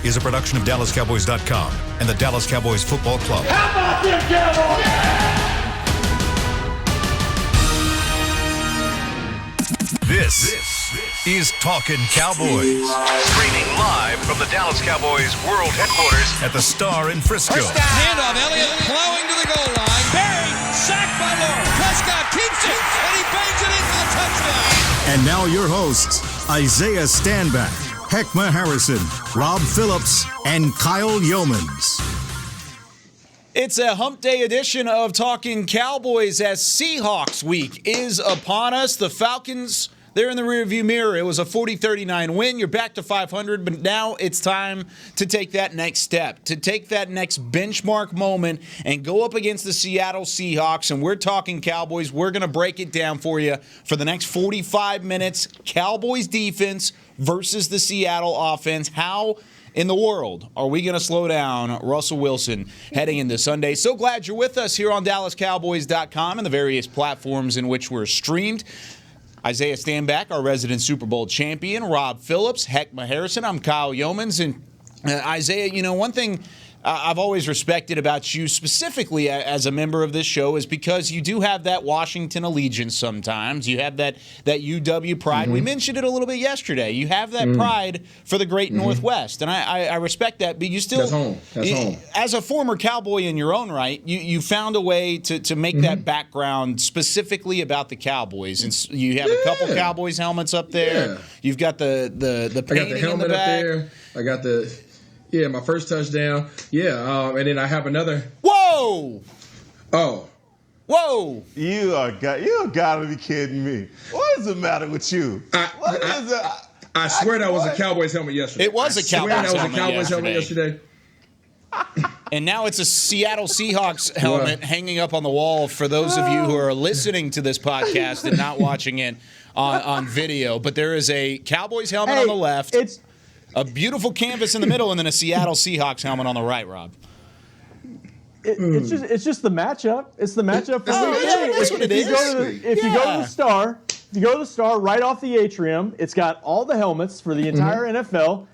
is a production of DallasCowboys.com and the Dallas Cowboys Football Club. How about them Cowboys? This is Talkin Cowboys. Streaming live from the Dallas Cowboys World Headquarters at the Star in Frisco. Handoff, Elliott plowing to the goal line. Barry, sacked by Lawrence. Prescott keeps it, and he bangs it in for the touchdown. And now your hosts, Isaiah Stanback, Heckma Harrison, Rob Phillips, and Kyle Yeomans. It's a hump day edition of Talkin Cowboys as Seahawks week is upon us. The Falcons, they're in the rearview mirror. It was a 40-39 win. You're back to 500, but now it's time to take that next step, to take that next benchmark moment and go up against the Seattle Seahawks. And we're talking Cowboys. We're going to break it down for you for the next 45 minutes. Cowboys defense versus the Seattle offense. How in the world are we going to slow down Russell Wilson heading into Sunday? So glad you're with us here on DallasCowboys.com and the various platforms in which we're streamed. Isaiah Stanback, our resident Super Bowl champion. Rob Phillips, Heckma Harrison. I'm Kyle Yeomans. And Isaiah, you know, one thing I've always respected about you specifically as a member of this show is because you do have that Washington allegiance sometimes. You have that UW pride. Mm-hmm. We mentioned it a little bit yesterday. You have that pride for the great Northwest, and I respect that. But you still – That's home. As a former Cowboy in your own right, you found a way to make that background specifically about the Cowboys. And you have a couple Cowboys helmets up there. Yeah. You've got the painting I got the helmet in the back. up there. I got the – yeah, my first touchdown. Yeah, and then I have another. Whoa! Oh. Whoa! You gotta be kidding me. What is the matter with you? I swear that was a Cowboys helmet yesterday. It was a Cowboys helmet yesterday. And now it's a Seattle Seahawks helmet hanging up on the wall for those of you who are listening to this podcast and not watching it on video. But there is a Cowboys helmet on the left. A beautiful canvas in the middle, and then a Seattle Seahawks helmet on the right, Rob. It's just the matchup. It's the matchup for the week. That's what it is. If you go to the Star, right off the atrium, it's got all the helmets for the entire NFL.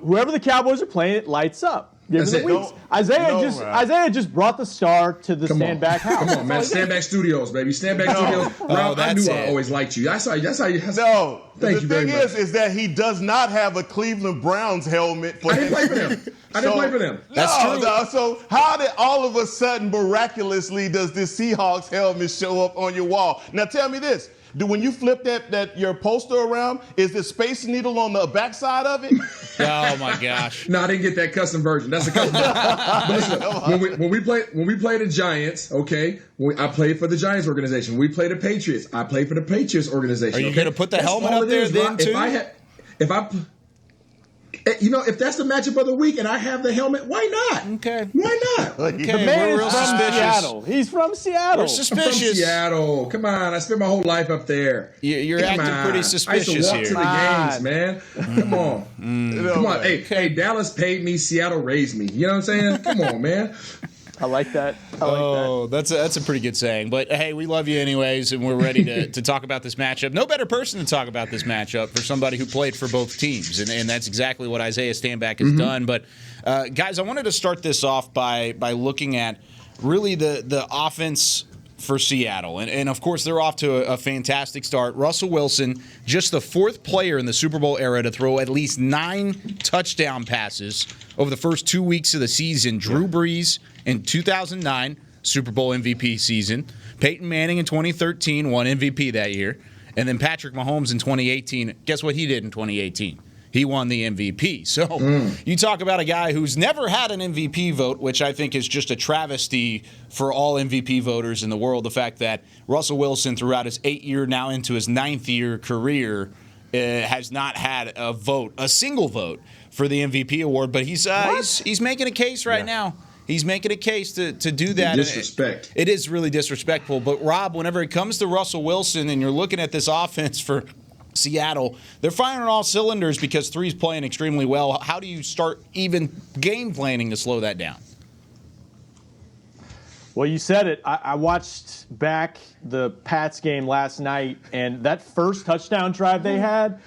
Whoever the Cowboys are playing, it lights up. Isaiah just brought the Star to the Stanback house. Come on, man. Stanback Studios, baby. Stanback Studios. Rob, I knew I always liked you. That's how you. No. Thank you very much. The thing is that he does not have a Cleveland Browns helmet. I didn't play for them. That's true. No, so how did all of a sudden, miraculously, does this Seahawks helmet show up on your wall? Now tell me this. When you flip that your poster around, is the Space Needle on the backside of it? Oh my gosh! No, I didn't get that custom version. That's a custom version. But listen, when we play the Giants, okay, I played for the Giants organization. We play the Patriots. I played for the Patriots organization. Are you going to put the helmet up there then too? If that's the matchup of the week and I have the helmet, why not? Okay. Why not? Okay. The man is real from suspicious. Seattle. He's from Seattle. We're suspicious. I'm from Seattle. Come on. I spent my whole life up there. You're acting pretty suspicious here. I used to walk to the games, man. Come on. Come on. Hey, Dallas paid me. Seattle raised me. You know what I'm saying? Come on, man. I like that. That's a pretty good saying. But, hey, we love you anyways, and we're ready to talk about this matchup. No better person to talk about this matchup for somebody who played for both teams, and that's exactly what Isaiah Stanback has done. But, guys, I wanted to start this off by looking at really the offense for Seattle. And, of course, they're off to a fantastic start. Russell Wilson, just the fourth player in the Super Bowl era to throw at least 9 touchdown passes over the first 2 weeks of the season. Drew Brees in 2009, Super Bowl MVP season. Peyton Manning in 2013 won MVP that year. And then Patrick Mahomes in 2018. Guess what he did in 2018? He won the MVP. So you talk about a guy who's never had an MVP vote, which I think is just a travesty for all MVP voters in the world. The fact that Russell Wilson, throughout his 8-year, now into his 9th-year career, has not had a single vote for the MVP award. But he's making a case right now. He's making a case to do that. Disrespect. It is really disrespectful. But, Rob, whenever it comes to Russell Wilson and you're looking at this offense for Seattle, they're firing on all cylinders because 3's playing extremely well. How do you start even game planning to slow that down? Well, you said it. I watched back the Pats game last night, and that first touchdown drive they had,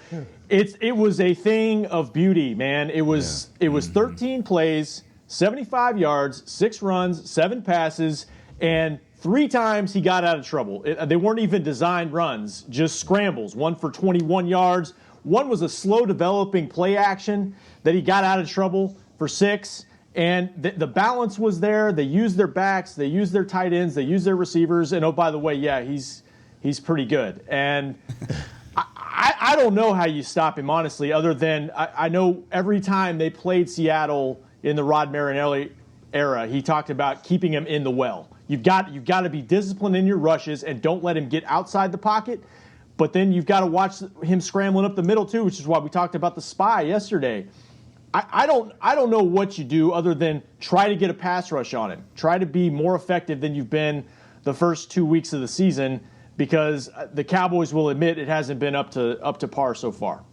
it was a thing of beauty, man. It was 13 plays, 75 yards, 6 runs, 7 passes, and 3 times he got out of trouble. They weren't even designed runs, just scrambles. One for 21 yards. One was a slow developing play action that he got out of trouble for 6. And the balance was there. They used their backs. They used their tight ends. They used their receivers. And, oh, by the way, yeah, he's pretty good. And I don't know how you stop him, honestly, other than I know every time they played Seattle in the Rod Marinelli era, he talked about keeping him in the well. You've got to be disciplined in your rushes and don't let him get outside the pocket. But then you've got to watch him scrambling up the middle, too, which is why we talked about the spy yesterday. I don't know what you do other than try to get a pass rush on him. Try to be more effective than you've been the first 2 weeks of the season, because the Cowboys will admit it hasn't been up to par so far.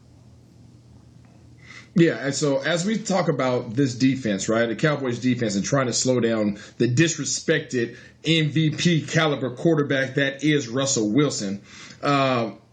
Yeah, and so as we talk about this defense, right, the Cowboys defense, and trying to slow down the disrespected MVP caliber quarterback that is Russell Wilson,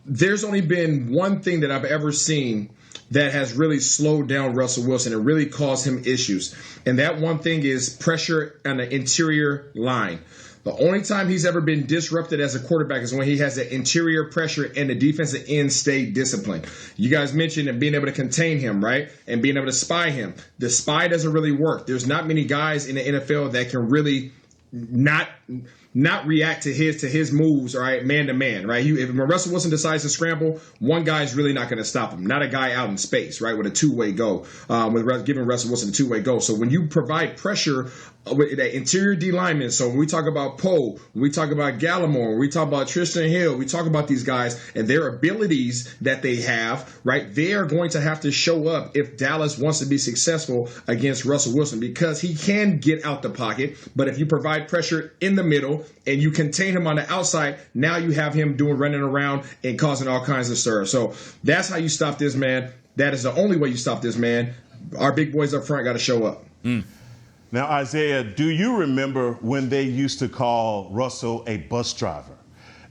there's only been one thing that I've ever seen that has really slowed down Russell Wilson and really caused him issues. And that one thing is pressure on the interior line. The only time he's ever been disrupted as a quarterback is when he has the interior pressure and the defensive end stay disciplined. You guys mentioned being able to contain him, right? And being able to spy him. The spy doesn't really work. There's not many guys in the NFL that can really not react to his moves, all right, man to man, right? When Russell Wilson decides to scramble, one guy's really not going to stop him. Not a guy out in space, right, with a two-way go, with giving Russell Wilson a two-way go. So when you provide pressure with that interior D lineman, so when we talk about Poe, when we talk about Gallimore, when we talk about Tristan Hill, we talk about these guys and their abilities that they have, right? They are going to have to show up if Dallas wants to be successful against Russell Wilson, because he can get out the pocket, but if you provide pressure in the middle and you contain him on the outside, now you have him running around and causing all kinds of stir. So that's how you stop this man. That is the only way you stop this man. Our big boys up front got to show up. Now, Isaiah, do you remember when they used to call Russell a bus driver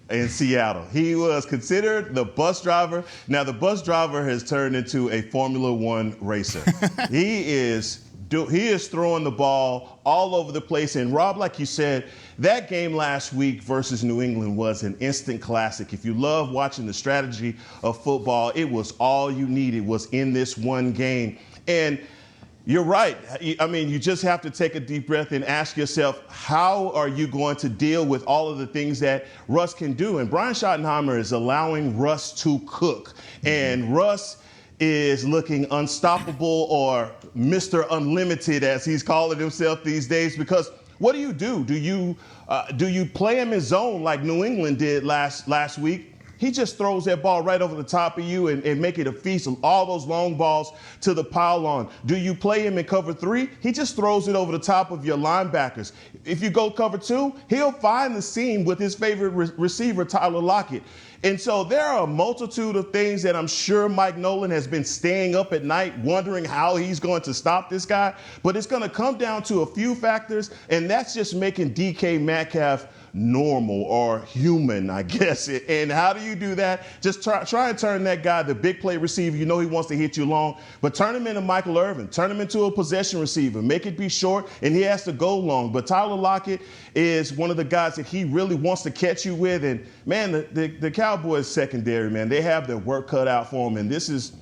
in Seattle? He was considered the bus driver. Now, the bus driver has turned into a Formula One racer. He is throwing the ball all over the place. And Rob, like you said, that game last week versus New England was an instant classic. If you love watching the strategy of football, it was all you needed was in this one game. And you're right. I mean, you just have to take a deep breath and ask yourself, how are you going to deal with all of the things that Russ can do? And Brian Schottenheimer is allowing Russ to cook. And Russ is looking unstoppable, or Mr. Unlimited, as he's calling himself these days, because what do? Do you play him in zone like New England did last week? He just throws that ball right over the top of you and make it a feast of all those long balls to the pylon. Do you play him in cover 3? He just throws it over the top of your linebackers. If you go cover 2, he'll find the seam with his favorite receiver, Tyler Lockett. And so there are a multitude of things that I'm sure Mike Nolan has been staying up at night wondering how he's going to stop this guy. But it's going to come down to a few factors, and that's just making DK Metcalf normal or human, I guess. And how do you do that? Just try and turn that guy, the big play receiver, you know he wants to hit you long, but turn him into Michael Irvin. Turn him into a possession receiver. Make it be short, and he has to go long. But Tyler Lockett is one of the guys that he really wants to catch you with. And, man, the Cowboys secondary, man, they have their work cut out for them. And this is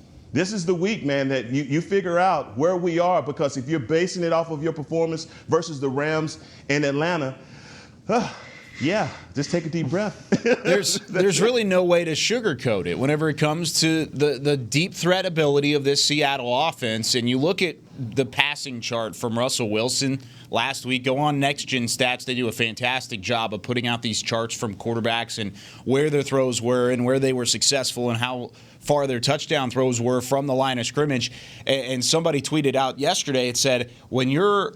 the week, man, that you figure out where we are, because if you're basing it off of your performance versus the Rams in Atlanta, yeah, just take a deep breath. There's really no way to sugarcoat it whenever it comes to the deep threat ability of this Seattle offense. And you look at the passing chart from Russell Wilson last week. Go on Next Gen Stats. They do a fantastic job of putting out these charts from quarterbacks and where their throws were and where they were successful and how far their touchdown throws were from the line of scrimmage. And somebody tweeted out yesterday, it said, when your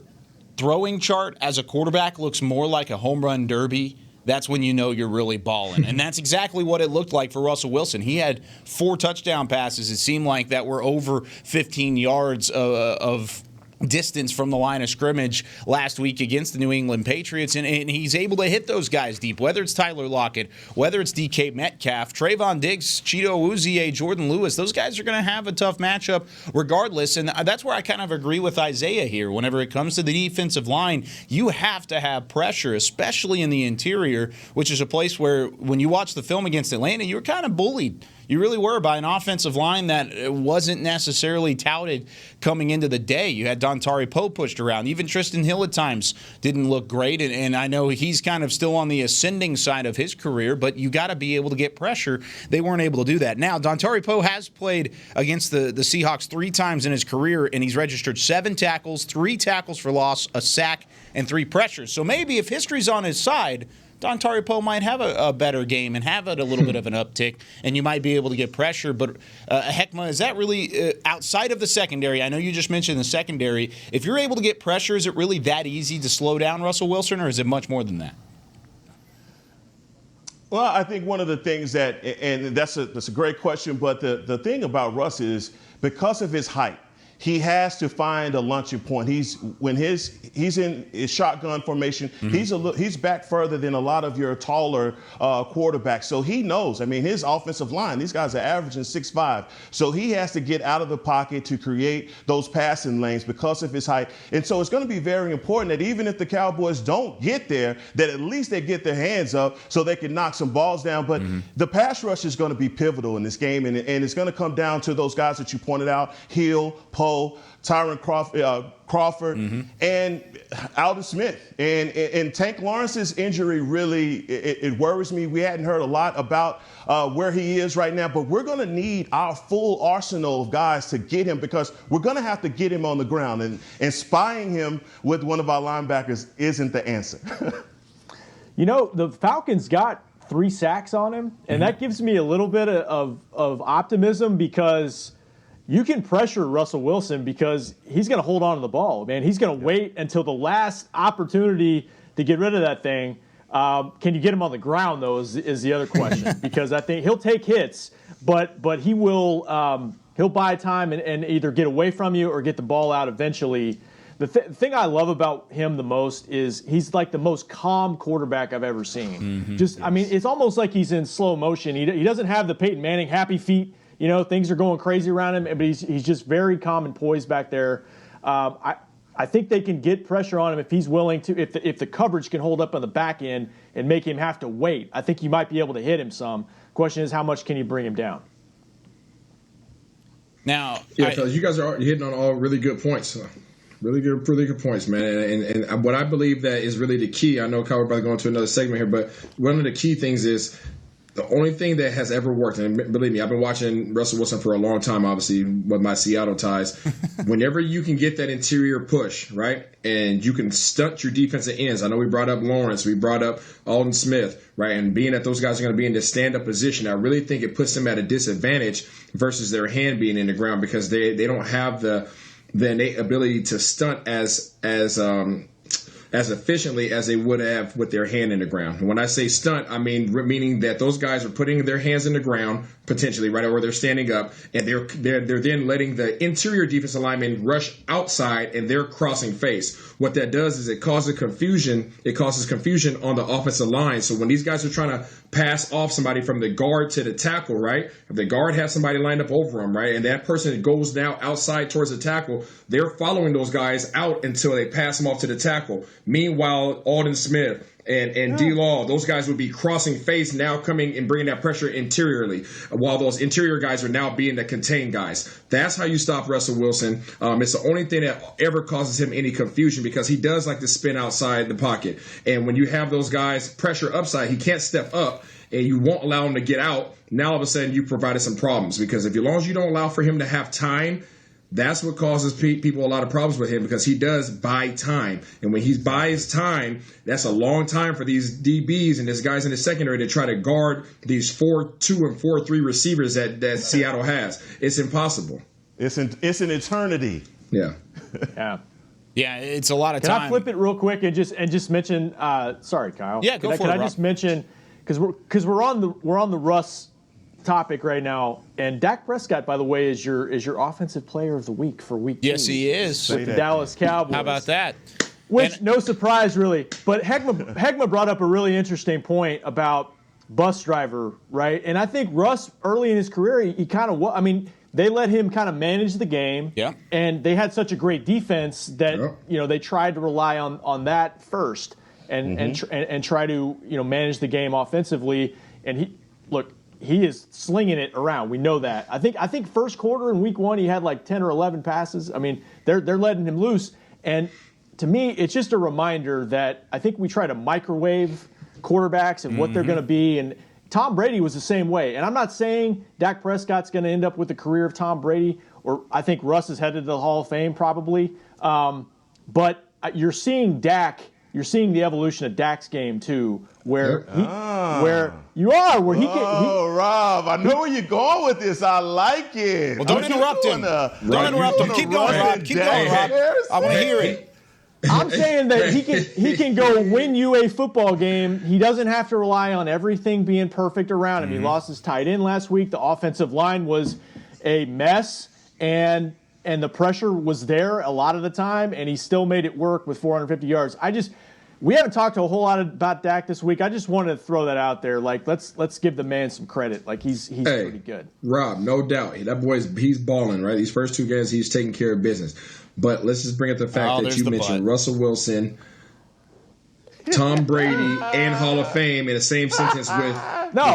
throwing chart as a quarterback looks more like a home run derby, that's when you know you're really balling. And that's exactly what it looked like for Russell Wilson. He had 4 touchdown passes, it seemed like, that were over 15 yards of distance from the line of scrimmage last week against the New England Patriots, and he's able to hit those guys deep, whether it's Tyler Lockett, whether it's DK Metcalf, Trayvon Diggs, Cheeto Uzie, Jordan Lewis. Those guys are going to have a tough matchup regardless, and that's where I kind of agree with Isaiah here. Whenever it comes to the defensive line, you have to have pressure, especially in the interior, which is a place where when you watch the film against Atlanta, you were kind of bullied. You really were by an offensive line that wasn't necessarily touted coming into the day. You had Dontari Poe pushed around. Even Tristan Hill at times didn't look great, and I know he's kind of still on the ascending side of his career, but you got to be able to get pressure. They weren't able to do that. Now, Dontari Poe has played against the Seahawks 3 times in his career, and he's registered 7 tackles, 3 tackles for loss, a sack, and 3 pressures. So maybe if history's on his side, Dontari Poe might have a better game and have it a little bit of an uptick, and you might be able to get pressure. But, Heckma, is that really outside of the secondary? I know you just mentioned the secondary. If you're able to get pressure, is it really that easy to slow down Russell Wilson, or is it much more than that? Well, I think one of the things that, and that's a great question, but the thing about Russ is because of his height, he has to find a launching point. He's in his shotgun formation. He's back further than a lot of your taller quarterbacks. So he knows. I mean, his offensive line, these guys are averaging 6'5". So he has to get out of the pocket to create those passing lanes because of his height. And so it's going to be very important that even if the Cowboys don't get there, that at least they get their hands up so they can knock some balls down. But the pass rush is going to be pivotal in this game, and it's going to come down to those guys that you pointed out: Hill, Poe, Tyron Crawford, and Aldon Smith. And Tank Lawrence's injury really, it worries me. We hadn't heard a lot about where he is right now, but we're going to need our full arsenal of guys to get him, because we're going to have to get him on the ground. And spying him with one of our linebackers isn't the answer. You know, the Falcons got 3 sacks on him, and that gives me a little bit of optimism, because you can pressure Russell Wilson because he's going to hold on to the ball, man. He's going to wait until the last opportunity to get rid of that thing. Can you get him on the ground, though, is the other question. Because I think he'll take hits, but he will he'll buy time and either get away from you or get the ball out eventually. The thing I love about him the most is he's like the most calm quarterback I've ever seen. I mean, it's almost like he's in slow motion. He doesn't have the Peyton Manning happy feet. You know, things are going crazy around him, but he's just very calm and poised back there. I think they can get pressure on him if he's willing to. If the coverage can hold up on the back end and make him have to wait, I think you might be able to hit him some. Question is, how much can you bring him down? Now, fellas, you guys are hitting on all really good points. Really good points, man. And what I believe that is really the key. I know Kyle, we're about to go into another segment here, but one of the key things is, the only thing that has ever worked, and believe me, I've been watching Russell Wilson for a long time, obviously, with my Seattle ties. Whenever you can get that interior push, right, and you can stunt your defensive ends. I know we brought up Lawrence, we brought up Aldon Smith, right, and being that those guys are going to be in this stand-up position, I really think it puts them at a disadvantage versus their hand being in the ground, because they don't have the innate ability to stunt as efficiently as they would have with their hand in the ground. And when I say stunt, I mean meaning that those guys are putting their hands in the ground, potentially, right, or they're standing up, and they're then letting the interior defensive lineman rush outside, and they're crossing face. What that does is it causes confusion. It causes confusion on the offensive line. So when these guys are trying to pass off somebody from the guard to the tackle, right, if the guard has somebody lined up over them, right, and that person goes now outside towards the tackle, they're following those guys out until they pass them off to the tackle. Meanwhile, Aldon Smith and D-Law, those guys would be crossing face, now coming and bringing that pressure interiorly, while those interior guys are now being the contained guys. That's how you stop Russell Wilson. It's the only thing that ever causes him any confusion, because he does like to spin outside the pocket. And when you have those guys pressure upside, he can't step up, and you won't allow him to get out. Now all of a sudden you provided some problems, because as long as you don't allow for him to have time, that's what causes people a lot of problems with him, because he does buy time. And when he buys time, that's a long time for these DBs and these guys in the secondary to try to guard these 4-2 and 4-3 receivers that Seattle has. It's impossible. It's an eternity. Yeah. Yeah, it's a lot of time. time. Can I flip it real quick and just mention? Sorry, Kyle. Yeah, go for it. Can I just mention, because we're on the Russ topic right now, and Dak Prescott, by the way, is your offensive player of the week for week 2. Yes, he is. With the Dallas Cowboys. How about that? Which, no surprise, really. But Hegma brought up a really interesting point about bus driver, right? And I think Russ, early in his career, he kind of was. I mean, they let him kind of manage the game. Yeah. And they had such a great defense that, they tried to rely on that first and try to, manage the game offensively. And he is slinging it around. We know that. I think first quarter in week 1, he had like 10 or 11 passes. I mean, they're letting him loose. And to me, it's just a reminder that I think we try to microwave quarterbacks and what they're going to be. And Tom Brady was the same way. And I'm not saying Dak Prescott's going to end up with the career of Tom Brady, or I think Russ is headed to the Hall of Fame probably. But you're seeing Dak. You're seeing the evolution of Dak's game too, where he can. Rob, I know where you're going with this. I like it. Well, don't interrupt him. Don't interrupt him. Keep going, Rob. Keep going, Rob. I want to hear it. I'm saying that he can go win you a football game. He doesn't have to rely on everything being perfect around him. He lost his tight end last week. The offensive line was a mess, and the pressure was there a lot of the time, and he still made it work with 450 yards. We haven't talked a whole lot about Dak this week. I just wanted to throw that out there. Like, let's give the man some credit. Like, he's pretty good. Rob, no doubt. That he's balling, right? These first 2 games, he's taking care of business. But let's just bring up the fact that you mentioned Russell Wilson, Tom Brady, and Hall of Fame in the same sentence with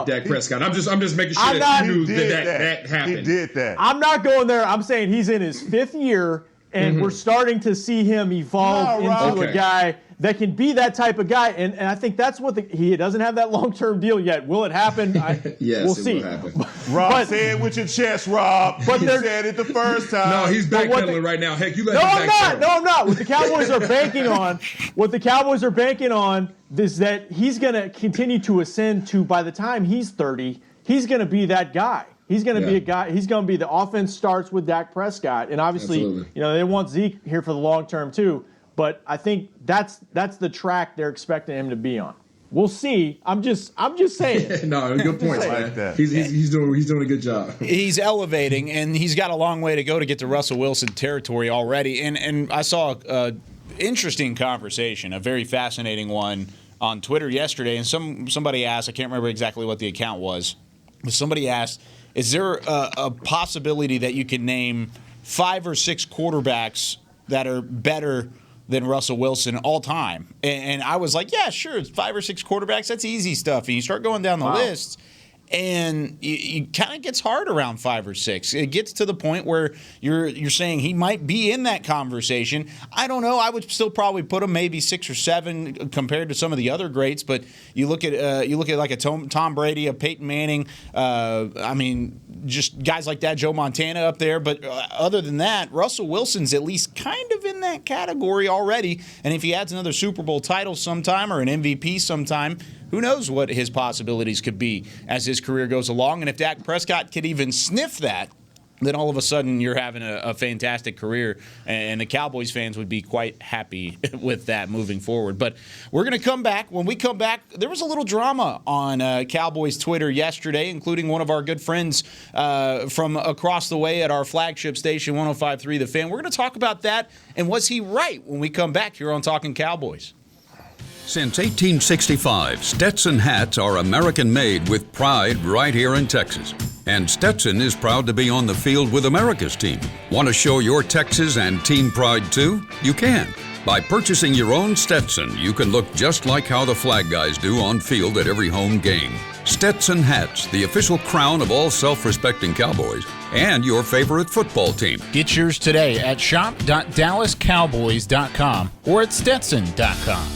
Dak Prescott. I'm just making sure that you knew that happened. He did that. I'm not going there. I'm saying he's in his 5th year, and we're starting to see him evolve into a guy that can be that type of guy. And I think that's what he doesn't have that long-term deal yet. Will it happen? Yes, we'll see. Will happen. Rob, say it with your chest, Rob. But you said it the first time. No, he's backpedaling right now. Heck, you let him backpedal. No, I'm not. What the Cowboys are banking on is that he's going to continue to ascend to, by the time he's 30, he's going to be that guy. He's going to be a guy. He's going to be the offense starts with Dak Prescott, and obviously, they want Zeke here for the long term too. But I think that's the track they're expecting him to be on. We'll see. I'm just saying. No, good points, man. Like he's doing a good job. He's elevating, and he's got a long way to go to get to Russell Wilson territory already. And I saw an interesting conversation, a very fascinating one on Twitter yesterday. And somebody asked, I can't remember exactly what the account was, but somebody asked, is there a possibility that you can name 5 or 6 quarterbacks that are better than Russell Wilson all time? And I was like, yeah, sure, it's 5 or 6 quarterbacks. That's easy stuff. And you start going down the list, and you kind of gets hard around 5 or 6. It gets to the point where you're saying he might be in that conversation. I don't know. I would still probably put him maybe 6 or 7 compared to some of the other greats. But you look at like a Tom Brady, a Peyton Manning. Just guys like that, Joe Montana up there. But other than that, Russell Wilson's at least kind of in that category already. And if he adds another Super Bowl title sometime or an MVP sometime, who knows what his possibilities could be as his career goes along. And if Dak Prescott could even sniff that, then all of a sudden you're having a fantastic career, and the Cowboys fans would be quite happy with that moving forward. But we're going to come back. When we come back, there was a little drama on Cowboys Twitter yesterday, including one of our good friends from across the way at our flagship station, 105.3 The Fan. We're going to talk about that, and was he right, when we come back here on Talkin Cowboys. Since 1865, Stetson hats are American-made with pride right here in Texas. And Stetson is proud to be on the field with America's team. Want to show your Texas and team pride too? You can. By purchasing your own Stetson, you can look just like how the flag guys do on field at every home game. Stetson hats, the official crown of all self-respecting Cowboys and your favorite football team. Get yours today at shop.dallascowboys.com or at stetson.com.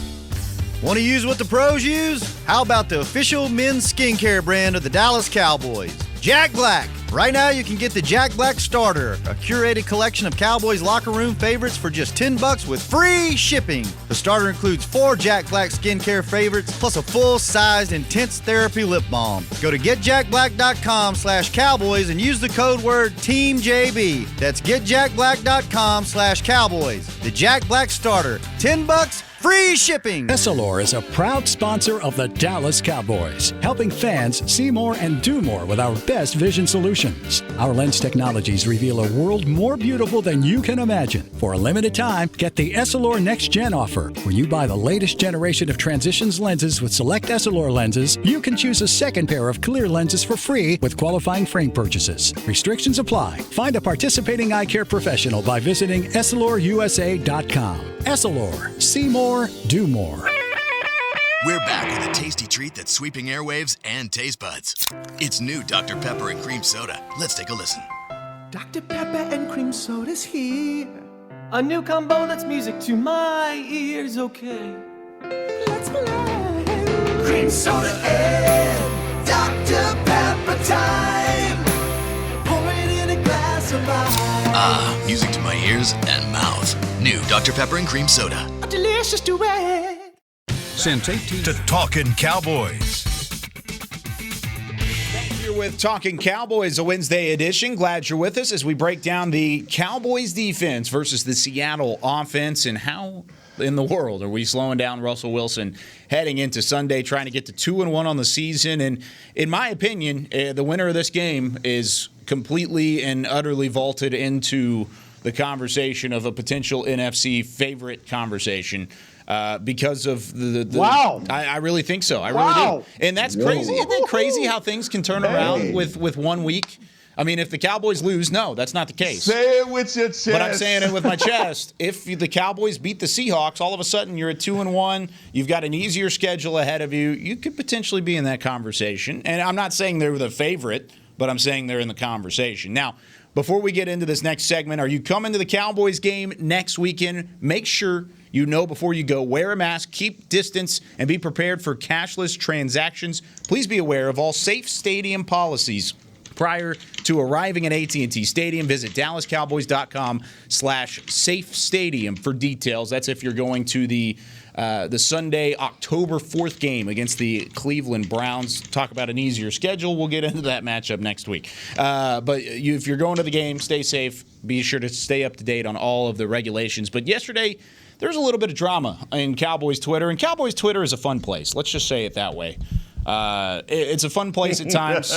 Want to use what the pros use? How about the official men's skincare brand of the Dallas Cowboys, Jack Black? Right now you can get the Jack Black Starter, a curated collection of Cowboys locker room favorites for just $10 with free shipping. The starter includes 4 Jack Black skincare favorites plus a full-sized intense therapy lip balm. Go to getjackblack.com/Cowboys and use the code word TEAMJB. That's getjackblack.com/Cowboys. The Jack Black Starter, $10, free shipping. Essilor is a proud sponsor of the Dallas Cowboys, helping fans see more and do more with our best vision solutions. Our lens technologies reveal a world more beautiful than you can imagine. For a limited time, get the Essilor Next Gen offer. When you buy the latest generation of Transitions lenses with select Essilor lenses, you can choose a second pair of clear lenses for free with qualifying frame purchases. Restrictions apply. Find a participating eye care professional by visiting EssilorUSA.com. Essilor. See more, do more. We're back with a tasty treat that's sweeping airwaves and taste buds. It's new Dr. Pepper and Cream Soda. Let's take a listen. Dr. Pepper and Cream Soda's here. A new combo that's music to my ears, okay. Let's play. Cream Soda and Dr. Pepper time. Pour it in a glass of ice. Ah, music to my ears and mouth. New Dr. Pepper and Cream Soda. A delicious duet. Since 18... To Talkin Cowboys. Here with Talkin Cowboys, a Wednesday edition. Glad you're with us as we break down the Cowboys defense versus the Seattle offense and how in the world are we slowing down Russell Wilson heading into Sunday, trying to get to 2-1 on the season. And in my opinion, the winner of this game is completely and utterly vaulted into the conversation of a potential NFC favorite conversation. Because of the wow, I really think so. I really do, and that's crazy. Isn't it crazy how things can turn around with 1 week? I mean, if the Cowboys lose, no, that's not the case. Say it with your chest. But I'm saying it with my chest. If the Cowboys beat the Seahawks, all of a sudden you're at 2-1. You've got an easier schedule ahead of you. You could potentially be in that conversation. And I'm not saying they're the favorite, but I'm saying they're in the conversation. Now, before we get into this next segment, are you coming to the Cowboys game next weekend? Make sure you know before you go, wear a mask, keep distance, and be prepared for cashless transactions. Please be aware of all safe stadium policies. Prior to arriving at AT&T Stadium, visit DallasCowboys.com/safe stadium for details. That's if you're going to the Sunday, October 4th game against the Cleveland Browns. Talk about an easier schedule. We'll get into that matchup next week. But if you're going to the game, stay safe. Be sure to stay up to date on all of the regulations. But yesterday, there was a little bit of drama in Cowboys Twitter, and Cowboys Twitter is a fun place. Let's just say it that way. It's a fun place at times.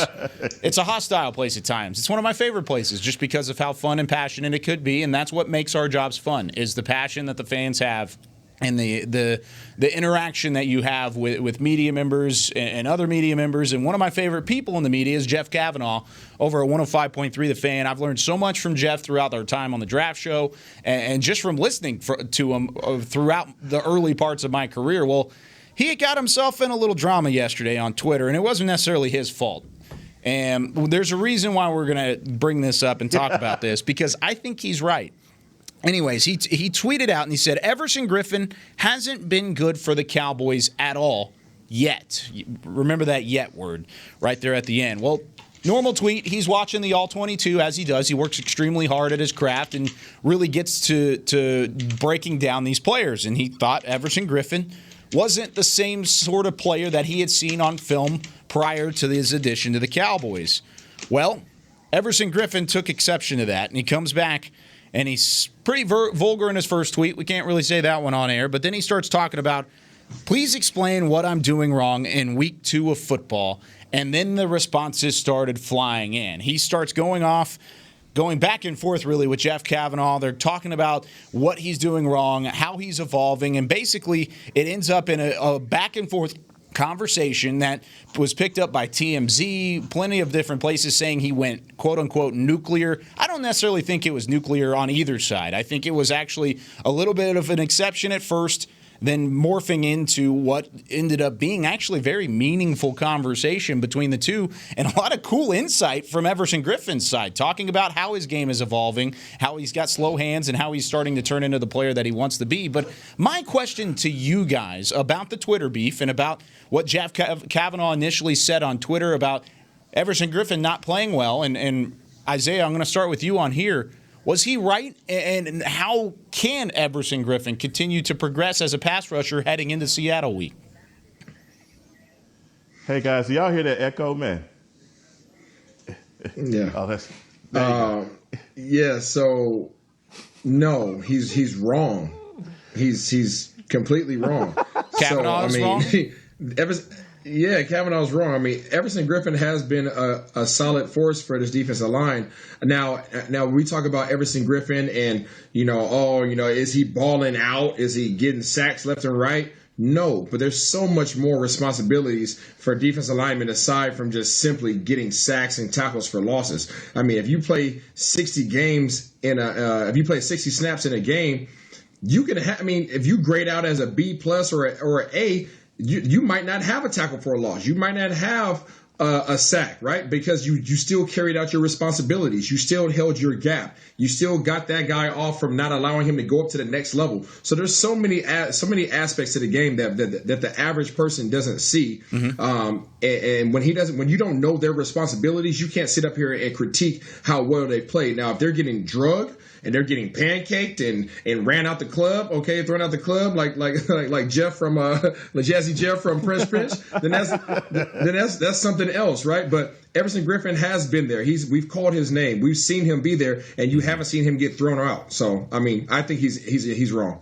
It's a hostile place at times. It's one of my favorite places just because of how fun and passionate it could be, and that's what makes our jobs fun, is the passion that the fans have and the interaction that you have with media members and other media members. And one of my favorite people in the media is Jeff Kavanaugh over at 105.3 The Fan. I've learned so much from Jeff throughout our time on the draft show and just from listening to him throughout the early parts of my career. Well, he got himself in a little drama yesterday on Twitter, and it wasn't necessarily his fault. And there's a reason why we're going to bring this up and talk about this, because I think he's right. Anyways, he tweeted out and he said, Everson Griffin hasn't been good for the Cowboys at all yet. Remember that yet word right there at the end. Well, normal tweet, he's watching the All-22 as he does. He works extremely hard at his craft and really gets to breaking down these players. And he thought Everson Griffin wasn't the same sort of player that he had seen on film prior to his addition to the Cowboys. Well, Everson Griffin took exception to that, and he comes back, and he's pretty vulgar in his first tweet. We can't really say that one on air, but then he starts talking about, please explain what I'm doing wrong in week 2 of football, and then the responses started flying in. He starts going back and forth, really, with Jeff Kavanaugh. They're talking about what he's doing wrong, how he's evolving, and basically it ends up in a back and forth conversation that was picked up by TMZ, plenty of different places saying he went, quote-unquote, nuclear. I don't necessarily think it was nuclear on either side. I think it was actually a little bit of an exception at first, then morphing into what ended up being actually very meaningful conversation between the two, and a lot of cool insight from Everson Griffin's side, talking about how his game is evolving, how he's got slow hands, and how he's starting to turn into the player that he wants to be. But my question to you guys about the Twitter beef and about what Jeff Kavanaugh initially said on Twitter about Everson Griffin not playing well, and Isaiah, I'm going to start with you on here. Was he right? And how can Everson Griffin continue to progress as a pass rusher heading into Seattle week? Hey, guys, do y'all hear that echo, man? Yeah. Oh, that's yeah, so no, he's wrong. He's completely wrong. Kavanaugh's wrong? Kavanaugh's wrong. I mean, Everson Griffin has been a solid force for this defensive line. Now we talk about Everson Griffin and, is he balling out? Is he getting sacks left and right? No, but there's so much more responsibilities for defensive linemen aside from just simply getting sacks and tackles for losses. I mean, if you play 60 snaps in a game, you can if you grade out as a B plus or an A, you might not have a tackle for a loss. You might not have a sack, right? Because you still carried out your responsibilities. You still held your gap. You still got that guy off from not allowing him to go up to the next level. So there's so many aspects to the game that the average person doesn't see. And when you don't know their responsibilities, you can't sit up here and critique how well they play. Now, if they're getting drugged and they're getting pancaked and ran out the club, thrown out the club like Jeff from Jazzy Jeff from Fresh Prince, then that's something else, right? But Everson Griffin has been there. We've called his name. We've seen him be there, and you haven't seen him get thrown out. So I mean, I think he's wrong.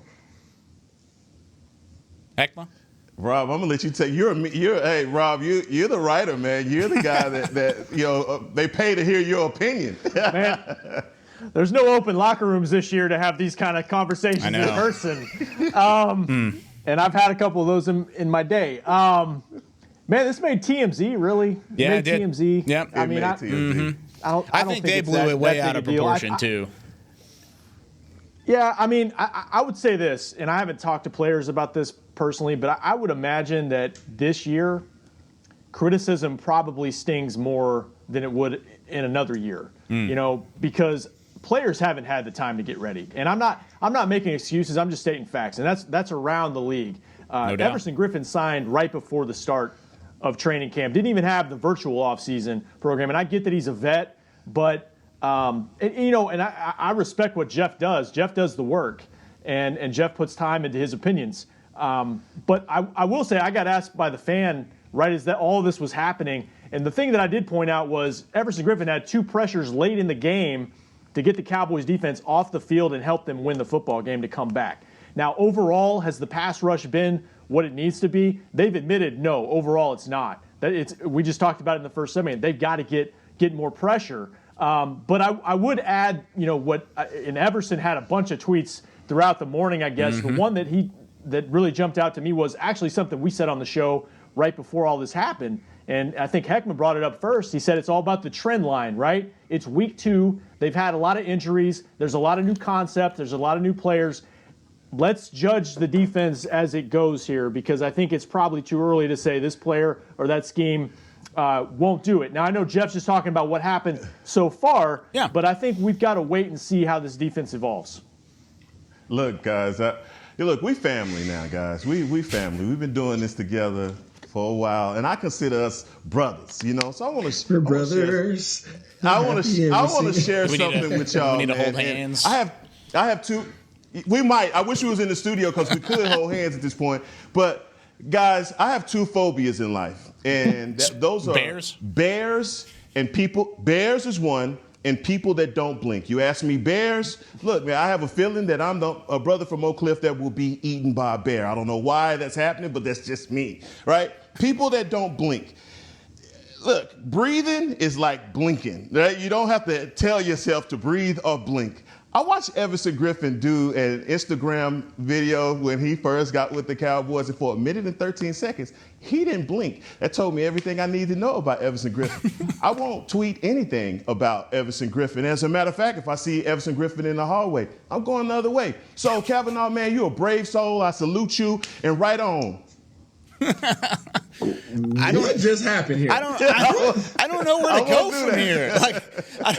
Heckma? Rob, I'm gonna let you take. Hey, Rob, you're the writer, man. You're the guy that they pay to hear your opinion. Man, there's no open locker rooms this year to have these kind of conversations in person. And I've had a couple of those in my day. Man, this made TMZ, really? Yeah, it did. TMZ. Yep. I mean, I think they blew it way out of proportion, too. Yeah, I mean, I would say this, and I haven't talked to players about this personally, but I would imagine that this year, criticism probably stings more than it would in another year. Because players haven't had the time to get ready. And I'm not making excuses, I'm just stating facts. And that's around the league. No doubt. Everson Griffin signed right before the start of training camp. Didn't even have the virtual offseason program. And I get that he's a vet, but I respect what Jeff does. Jeff does the work, and Jeff puts time into his opinions. But I will say I got asked by the fan right as that all of this was happening. And the thing that I did point out was Everson Griffin had 2 pressures late in the game to get the Cowboys defense off the field and help them win the football game to come back. Now, overall, has the pass rush been what it needs to be? They've admitted, no, overall it's not. We just talked about it in the first segment. They've got to get more pressure. But I would add, and Everson had a bunch of tweets throughout the morning, I guess. The one that really jumped out to me was actually something we said on the show right before all this happened. And I think Heckman brought it up first. He said it's all about the trend line, right? It's week 2. They've had a lot of injuries. There's a lot of new concepts. There's a lot of new players. Let's judge the defense as it goes here, because I think it's probably too early to say this player or that scheme won't do it. Now, I know Jeff's just talking about what happened so far, but I think we've got to wait and see how this defense evolves. Look, guys, we family now, guys. We family. We've been doing this together for a while, and I consider us brothers, So I want to. We're brothers. I want to share something with y'all. We need to hold hands. I have 2. We might. I wish we was in the studio because we could hold hands at this point. But guys, I have 2 phobias in life, and those are bears and people. Bears is one, and people that don't blink. You ask me, bears. Look, man, I have a feeling that I'm a brother from Oak Cliff that will be eaten by a bear. I don't know why that's happening, but that's just me, right? People that don't blink. Look, breathing is like blinking, right? You don't have to tell yourself to breathe or blink. I watched Everson Griffin do an Instagram video when he first got with the Cowboys, and for 1 minute and 13 seconds, he didn't blink. That told me everything I need to know about Everson Griffin. I won't tweet anything about Everson Griffin. As a matter of fact, if I see Everson Griffin in the hallway, I'm going the other way. So, Kavanaugh, man, you're a brave soul. I salute you, and right on. What just happened here? I don't know where to go from here. I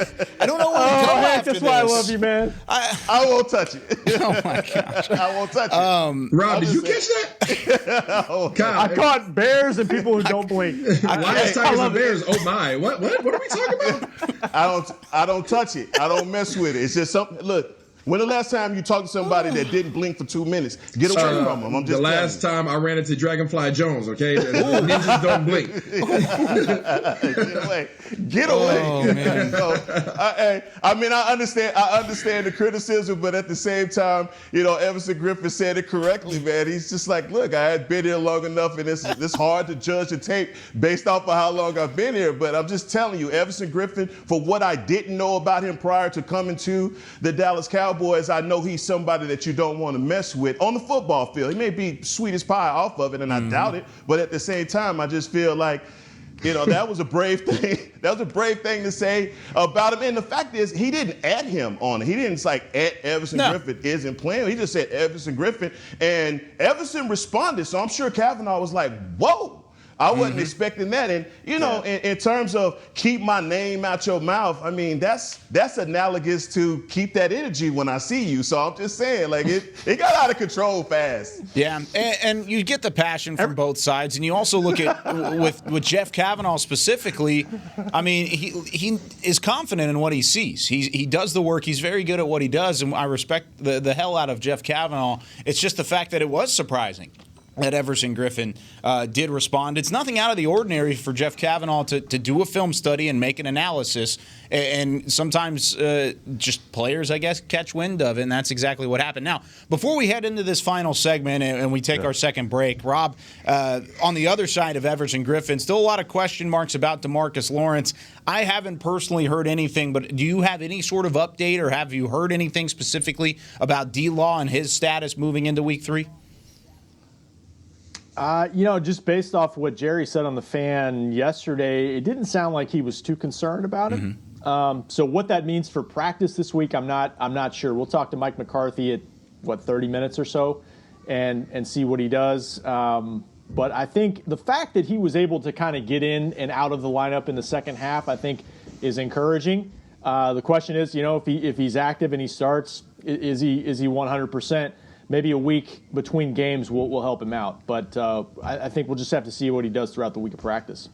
don't know where to go after this. That's why I love you, man. I won't touch it. Oh my gosh! I won't touch it. Rob, did you catch that? I caught bears and people who don't blink. Lions, tigers, and bears. Oh my! What are we talking about? I don't touch it. I don't mess with it. It's just something. Look, When the last time you talked to somebody that didn't blink for 2 minutes? Get away from them. I'm just the last time I ran into Dragonfly Jones, okay? The ninjas don't blink. Get away. Oh, man. So, I understand the criticism, but at the same time, Everson Griffin said it correctly, man. He's just like, look, I had been here long enough, and it's hard to judge the tape based off of how long I've been here. But I'm just telling you, Everson Griffin, for what I didn't know about him prior to coming to the Dallas Cowboys, I know he's somebody that you don't want to mess with on the football field. He may be sweet as pie off of it, and I doubt it. But at the same time, I just feel like, that was a brave thing. That was a brave thing to say about him. And the fact is, he didn't add him on it. He didn't add Everson Griffin isn't playing. He just said Everson Griffin, and Everson responded. So I'm sure Kavanaugh was like, whoa. I wasn't expecting that. And, in terms of keep my name out your mouth, I mean, that's analogous to keep that energy when I see you. So I'm just saying, like, it got out of control fast. Yeah, and you get the passion from both sides. And you also look at, with Jeff Kavanaugh specifically, I mean, he is confident in what he sees. He does the work. He's very good at what he does. And I respect the hell out of Jeff Kavanaugh. It's just the fact that it was surprising that Everson Griffin did respond. It's nothing out of the ordinary for Jeff Kavanaugh to do a film study and make an analysis. And sometimes just players, I guess, catch wind of it, and that's exactly what happened. Now, before we head into this final segment and we take our second break, Rob, on the other side of Everson Griffin, still a lot of question marks about DeMarcus Lawrence. I haven't personally heard anything, but do you have any sort of update, or have you heard anything specifically about D-Law and his status moving into Week 3? Just based off what Jerry said on the Fan yesterday, it didn't sound like he was too concerned about it. So what that means for practice this week, I'm not sure. We'll talk to Mike McCarthy at 30 minutes or so, and see what he does. But I think the fact that he was able to kind of get in and out of the lineup in the second half, I think, is encouraging. The question is, if he's active and he starts, is he 100%? Maybe a week between games will help him out. But I think we'll just have to see what he does throughout the week of practice.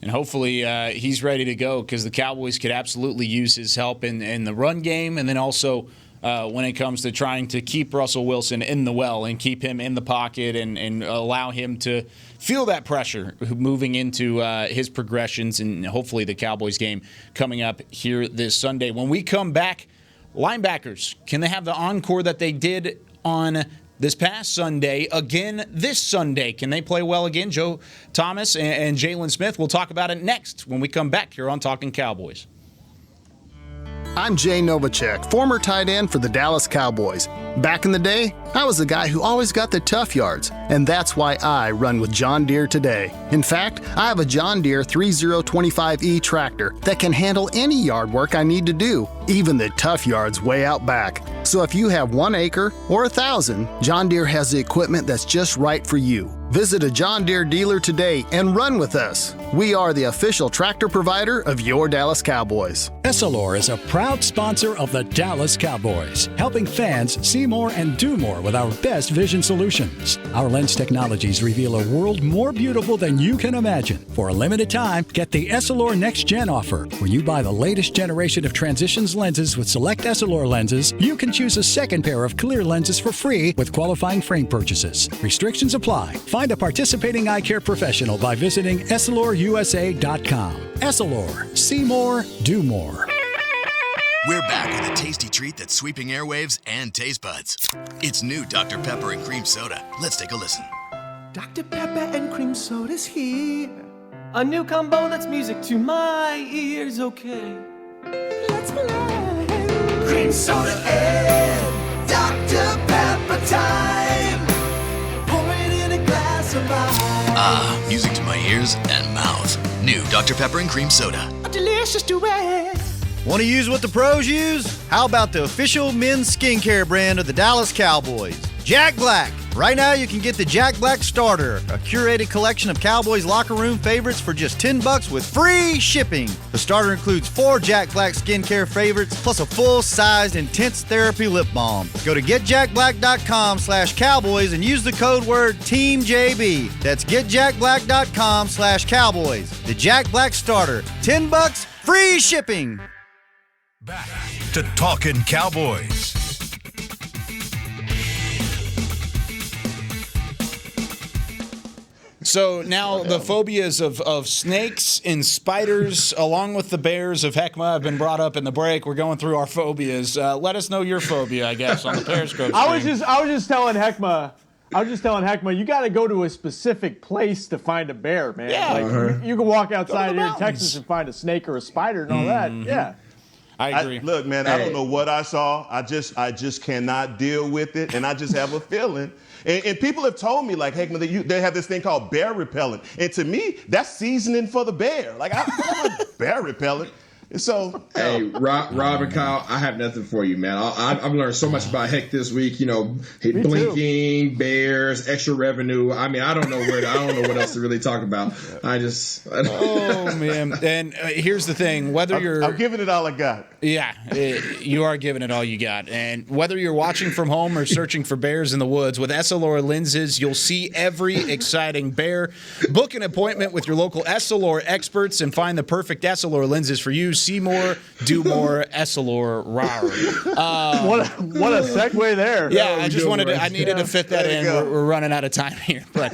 And hopefully he's ready to go, because the Cowboys could absolutely use his help in the run game, and then also when it comes to trying to keep Russell Wilson in the well and keep him in the pocket and allow him to feel that pressure moving into his progressions, and hopefully the Cowboys game coming up here this Sunday. When we come back, linebackers, can they have the encore that they did on this past Sunday again this Sunday? Can they play well again? Joe Thomas and Jalen Smith. We'll talk about it next when we come back here on Talkin Cowboys. I'm Jay Novacek, former tight end for the Dallas Cowboys. Back in the day, I was the guy who always got the tough yards, and that's why I run with John Deere today. In fact, I have a John Deere 3025E tractor that can handle any yard work I need to do, even the tough yards way out back. So if you have 1 acre or 1,000, John Deere has the equipment that's just right for you. Visit a John Deere dealer today and run with us. We are the official tractor provider of your Dallas Cowboys. Essilor is a proud sponsor of the Dallas Cowboys, helping fans see more and do more with our best vision solutions. Our lens technologies reveal a world more beautiful than you can imagine. For a limited time, get the Essilor Next Gen offer. When you buy the latest generation of Transitions lenses with select Essilor lenses, you can choose a second pair of clear lenses for free with qualifying frame purchases. Restrictions apply. Find a participating eye care professional by visiting EssilorUSA.com. Essilor. See more, do more. We're back with a tasty treat that's sweeping airwaves and taste buds. It's new Dr. Pepper and Cream Soda. Let's take a listen. Dr. Pepper and Cream Soda's here. A new combo that's music to my ears, okay. Let's play. Cream Soda and Dr. Pepper time. Pour it in a glass of ice. Ah, music to my ears and mouth. New Dr. Pepper and Cream Soda. A delicious duet. Want to use what the pros use? How about the official men's skincare brand of the Dallas Cowboys, Jack Black? Right now you can get the Jack Black Starter, a curated collection of Cowboys locker room favorites for just $10 with free shipping. The starter includes 4 Jack Black skincare favorites plus a full-sized intense therapy lip balm. Go to getjackblack.com/cowboys and use the code word TEAMJB. That's getjackblack.com/cowboys. The Jack Black Starter, $10, free shipping. Back to Talkin' Cowboys. So now the phobias of snakes and spiders, along with the bears of Heckma, have been brought up in the break. We're going through our phobias. Let us know your phobia, I guess, on the Periscope. I was just telling Heckma, you got to go to a specific place to find a bear, man. Yeah. Like, you can walk outside here in Texas and find a snake or a spider and all that. Yeah. I agree. Look, man, I don't know what I saw. I just cannot deal with it, and I just have a feeling. And people have told me, like, hey, they have this thing called bear repellent. And to me, that's seasoning for the bear. Like, I want bear repellent. So, hey, Rob and Kyle, I have nothing for you, man. I've learned so much about Heck this week. You know, blinking, bears, extra revenue. I mean, I don't know what else to really talk about. Oh man! And here's the thing: I'm giving it all I got. Yeah, you are giving it all you got. And whether you're watching from home or searching for bears in the woods, with Essilor lenses, you'll see every exciting bear. Book an appointment with your local Essilor experts and find the perfect Essilor lenses for you. See more, do more, Essilor, rawr. What a segue there. Yeah, I needed to fit that in. We're running out of time here, but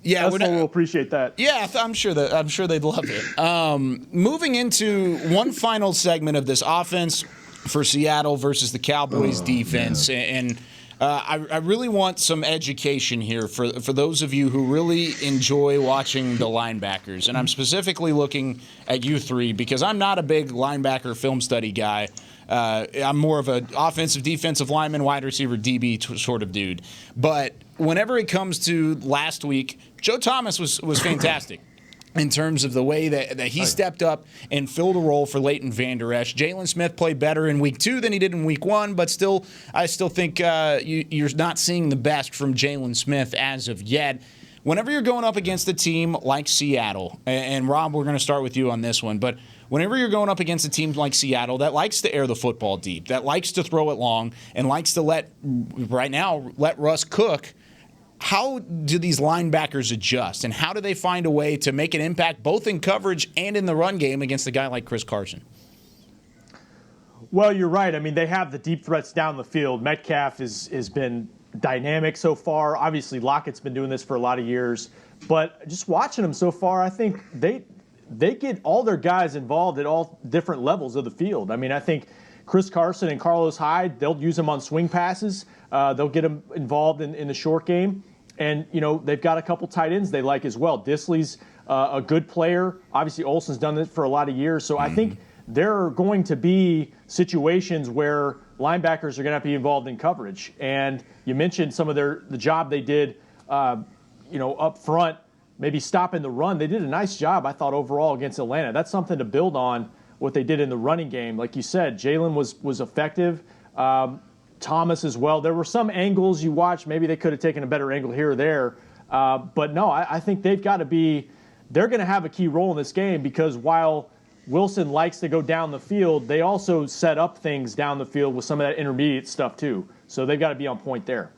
yeah, we'll appreciate that. Yeah, I'm sure they'd love it. Moving into one final segment of this offense for Seattle versus the Cowboys defense, and I really want some education here for those of you who really enjoy watching the linebackers, and I'm specifically looking at you three because I'm not a big linebacker film study guy. I'm more of an offensive, defensive lineman, wide receiver, DB sort of dude. But whenever it comes to last week, Joe Thomas was fantastic in terms of the way that he stepped up and filled a role for Leighton Vander Esch. Jalen Smith played better in week 2 than he did in week 1, but I still think you're not seeing the best from Jalen Smith as of yet. Whenever you're going up against a team like Seattle, and Rob, we're going to start with you on this one, but whenever you're going up against a team like Seattle that likes to air the football deep, that likes to throw it long, and likes to let Russ cook, how do these linebackers adjust, and how do they find a way to make an impact both in coverage and in the run game against a guy like Chris Carson? Well, you're right. I mean, they have the deep threats down the field. Metcalf has been dynamic so far. Obviously, Lockett's been doing this for a lot of years. But just watching them so far, I think they get all their guys involved at all different levels of the field. I mean, I think Chris Carson and Carlos Hyde, they'll use them on swing passes. They'll get them involved in the short game. And, you know, they've got a couple tight ends they like as well. Disley's a good player. Obviously, Olsen's done it for a lot of years. So I think there are going to be situations where linebackers are going to have to be involved in coverage. And you mentioned some of the job they did, up front, maybe stopping the run. They did a nice job, I thought, overall against Atlanta. That's something to build on, what they did in the running game. Like you said, Jalen was effective. Thomas as well. There were some angles you watched. Maybe they could have taken a better angle here or there. But no, I think they're going to have a key role in this game because while Wilson likes to go down the field, they also set up things down the field with some of that intermediate stuff too. So they've got to be on point there.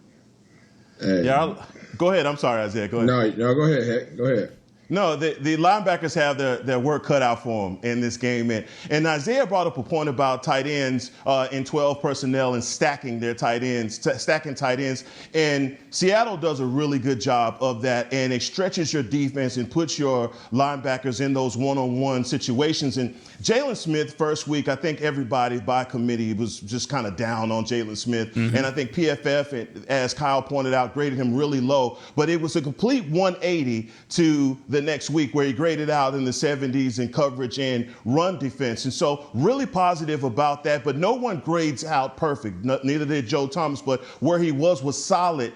Go ahead. I'm sorry, Isaiah. Go ahead. No, go ahead, Heck. Go ahead. No, the linebackers have their work cut out for them in this game. And Isaiah brought up a point about tight ends in 12 personnel and stacking tight ends. And Seattle does a really good job of that. And it stretches your defense and puts your linebackers in those one-on-one situations. And Jalen Smith, first week, I think everybody by committee was just kind of down on Jalen Smith. Mm-hmm. And I think PFF, as Kyle pointed out, graded him really low. But it was a complete 180 to the next week where he graded out in the 70s in coverage and run defense. And so really positive about that, but no one grades out perfect. Neither did Joe Thomas, but where he was solid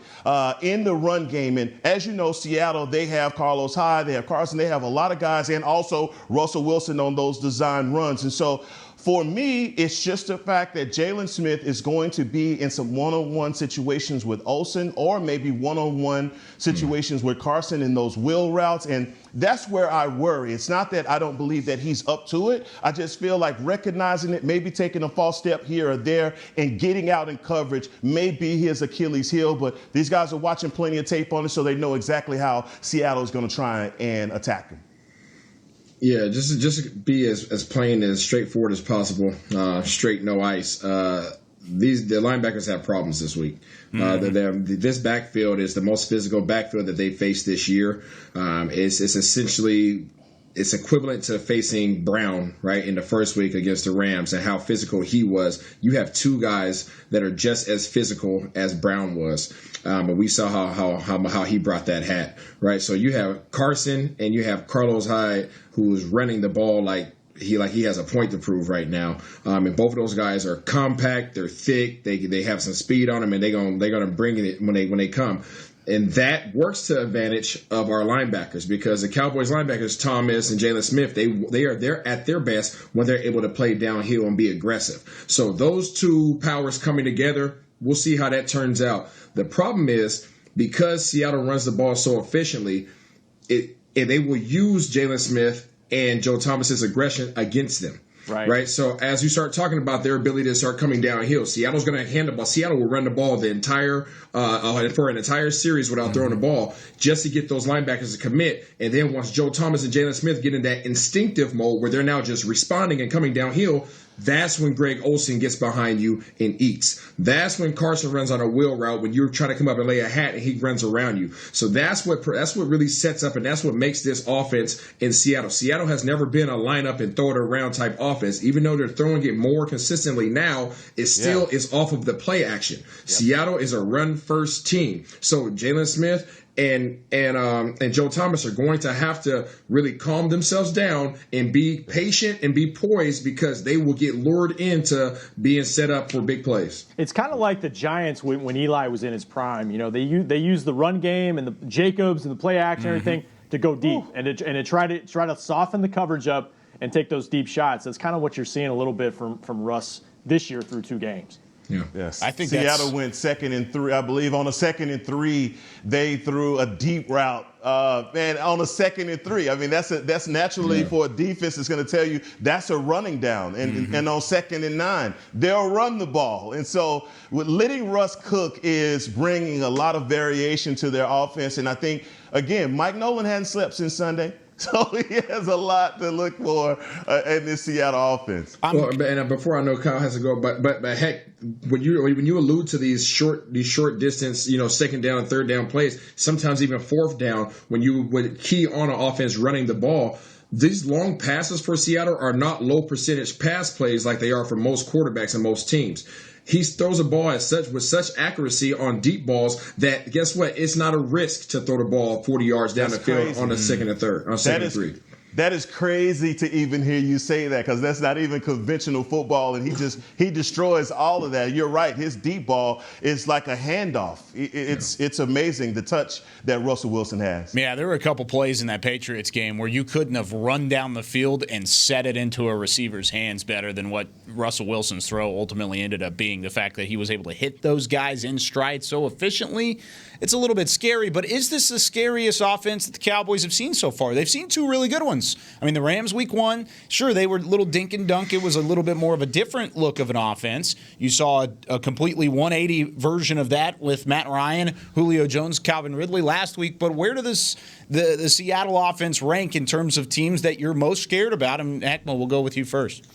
in the run game. And as you know, Seattle, they have Carlos Hyde, they have Carson, they have a lot of guys, and also Russell Wilson on those design runs. And so for me, it's just the fact that Jalen Smith is going to be in some one-on-one situations with Olsen or maybe one-on-one situations with Carson in those wheel routes. And that's where I worry. It's not that I don't believe that he's up to it. I just feel like recognizing it, maybe taking a false step here or there and getting out in coverage may be his Achilles heel. But these guys are watching plenty of tape on it, so they know exactly how Seattle is going to try and attack him. Yeah, just be as plain as straightforward as possible. Straight, no ice. The linebackers have problems this week. This backfield is the most physical backfield that they faced this year. It's essentially it's equivalent to facing Brown, right, in the first week against the Rams and how physical he was. You have two guys that are just as physical as Brown was. But we saw how he brought that hat, right? So you have Carson and you have Carlos Hyde, who's running the ball like he has a point to prove right now. And both of those guys are compact, they're thick, they have some speed on them, and they're gonna bring it when they come. And that works to advantage of our linebackers because the Cowboys linebackers, Thomas and Jalen Smith, they're at their best when they're able to play downhill and be aggressive. So those two powers coming together, we'll see how that turns out. The problem is because Seattle runs the ball so efficiently, they will use Jalen Smith and Joe Thomas's aggression against them. Right. So as you start talking about their ability to start coming downhill, Seattle's going to hand the ball. Seattle will run the ball the entire for an entire series without throwing the ball just to get those linebackers to commit. And then once Joe Thomas and Jalen Smith get in that instinctive mode where they're now just responding and coming downhill, that's when Greg Olsen gets behind you and eats. That's when Carson runs on a wheel route when you're trying to come up and lay a hat and he runs around you. So that's what really sets up and that's what makes this offense in Seattle. Seattle has never been a line up and throw it around type offense. Even though they're throwing it more consistently now, it still is off of the play action. Yep. Seattle is a run first team. So Jalen Smith and Joe Thomas are going to have to really calm themselves down and be patient and be poised because they will get lured into being set up for big plays. It's kind of like the Giants when Eli was in his prime. You know, they use the run game and the Jacobs and the play action and everything to go deep and to try to soften the coverage up and take those deep shots. That's kind of what you're seeing a little bit from Russ this year through 2 games. Yeah. Yes. I think Seattle went 2nd and 3. I believe on a 2nd and 3, they threw a deep route. On a 2nd and 3. I mean, that's naturally for a defense that's going to tell you that's a running down. And on 2nd and 9, they'll run the ball. And so letting Russ cook is bringing a lot of variation to their offense. And I think, again, Mike Nolan hadn't slept since Sunday. So he has a lot to look for in this Seattle offense. And before I know Kyle has to go, but heck, when you allude to these short distance, second down and third down plays, sometimes even fourth down, when you would key on an offense running the ball, these long passes for Seattle are not low percentage pass plays like they are for most quarterbacks and most teams. He throws a ball with such accuracy on deep balls that, guess what? It's not a risk to throw the ball 40 yards down the field on the second and third, on second and 3. That is crazy to even hear you say that because that's not even conventional football, and he destroys all of that. You're right. His deep ball is like a handoff. It's amazing the touch that Russell Wilson has. Yeah, there were a couple plays in that Patriots game where you couldn't have run down the field and set it into a receiver's hands better than what Russell Wilson's throw ultimately ended up being. The fact that he was able to hit those guys in stride so efficiently, it's a little bit scary. But is this the scariest offense that the Cowboys have seen so far? They've seen 2 really good ones. I mean, the Rams week 1, sure, they were a little dink and dunk. It was a little bit more of a different look of an offense. You saw a completely 180 version of that with Matt Ryan, Julio Jones, Calvin Ridley last week. But where does the Seattle offense rank in terms of teams that you're most scared about? And Heckma, we'll go with you first.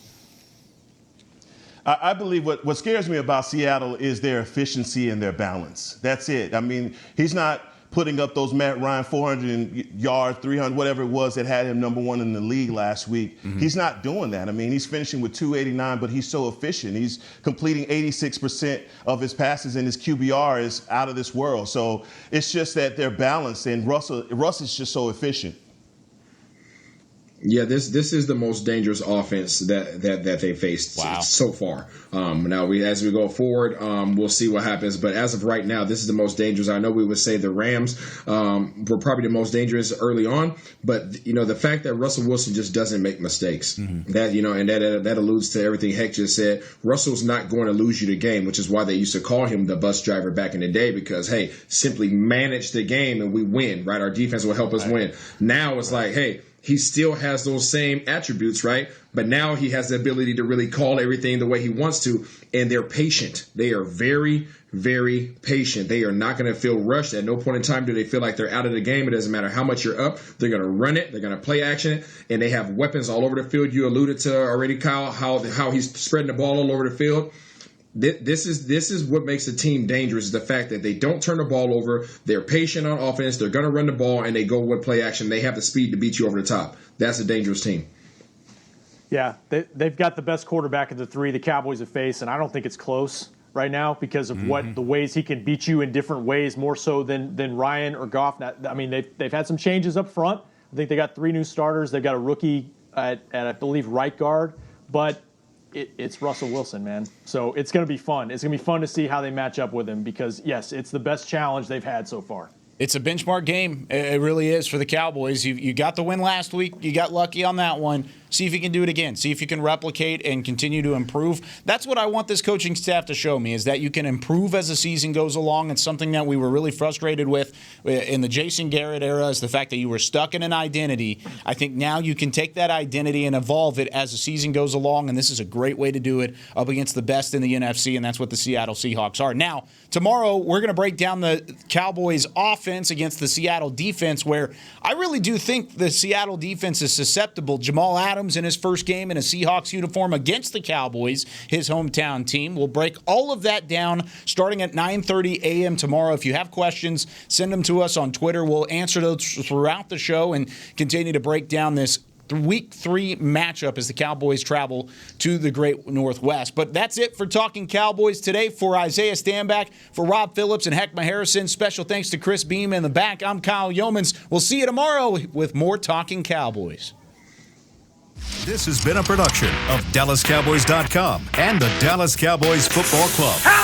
I believe what scares me about Seattle is their efficiency and their balance. That's it. I mean, he's not putting up those Matt Ryan 400 yards, 300, whatever it was that had him number 1 in the league last week. He's not doing that. I mean, he's finishing with 289, but he's so efficient. He's completing 86% of his passes, and his QBR is out of this world. So it's just that they're balanced, and Russ is just so efficient. Yeah, this is the most dangerous offense that they faced so far. Now, as we go forward, we'll see what happens. But as of right now, this is the most dangerous. I know we would say the Rams were probably the most dangerous early on, but the fact that Russell Wilson just doesn't make mistakes, that alludes to everything Heck just said. Russell's not going to lose you the game, which is why they used to call him the bus driver back in the day because, hey, simply manage the game and we win, right? Our defense will help us win. Now it's like, hey, he still has those same attributes, right? But now he has the ability to really call everything the way he wants to, and they're patient. They are very, very patient. They are not going to feel rushed. At no point in time do they feel like they're out of the game. It doesn't matter how much you're up. They're going to run it. They're going to play action it, and they have weapons all over the field. You alluded to already, Kyle, how he's spreading the ball all over the field. This is what makes a team dangerous, is the fact that they don't turn the ball over. They're patient on offense. They're going to run the ball, and they go with play action. They have the speed to beat you over the top. That's a dangerous team. Yeah, they've got the best quarterback of the three the Cowboys have faced, and I don't think it's close right now because of the ways he can beat you in different ways, more so than Ryan or Goff. I mean, they've had some changes up front. I think they got 3 new starters. They've got a rookie at I believe, right guard. But it's Russell Wilson, man. So it's going to be fun. It's going to be fun to see how they match up with him because, yes, it's the best challenge they've had so far. It's a benchmark game. It really is for the Cowboys. You got the win last week. You got lucky on that one. See if you can do it again. See if you can replicate and continue to improve. That's what I want this coaching staff to show me, is that you can improve as the season goes along. It's something that we were really frustrated with in the Jason Garrett era, is the fact that you were stuck in an identity. I think now you can take that identity and evolve it as the season goes along, and this is a great way to do it up against the best in the NFC, and that's what the Seattle Seahawks are. Now, tomorrow we're going to break down the Cowboys' offense against the Seattle defense, where I really do think the Seattle defense is susceptible. Jamal Adams in his first game in a Seahawks uniform against the Cowboys, his hometown team. We'll break all of that down starting at 9:30 a.m. tomorrow. If you have questions, send them to us on Twitter. We'll answer those throughout the show and continue to break down this Week 3 matchup as the Cowboys travel to the Great Northwest. But that's it for Talking Cowboys today. For Isaiah Stanback, for Rob Phillips and Heckma Harrison, special thanks to Chris Beam in the back. I'm Kyle Yeomans. We'll see you tomorrow with more Talking Cowboys. This has been a production of DallasCowboys.com and the Dallas Cowboys Football Club.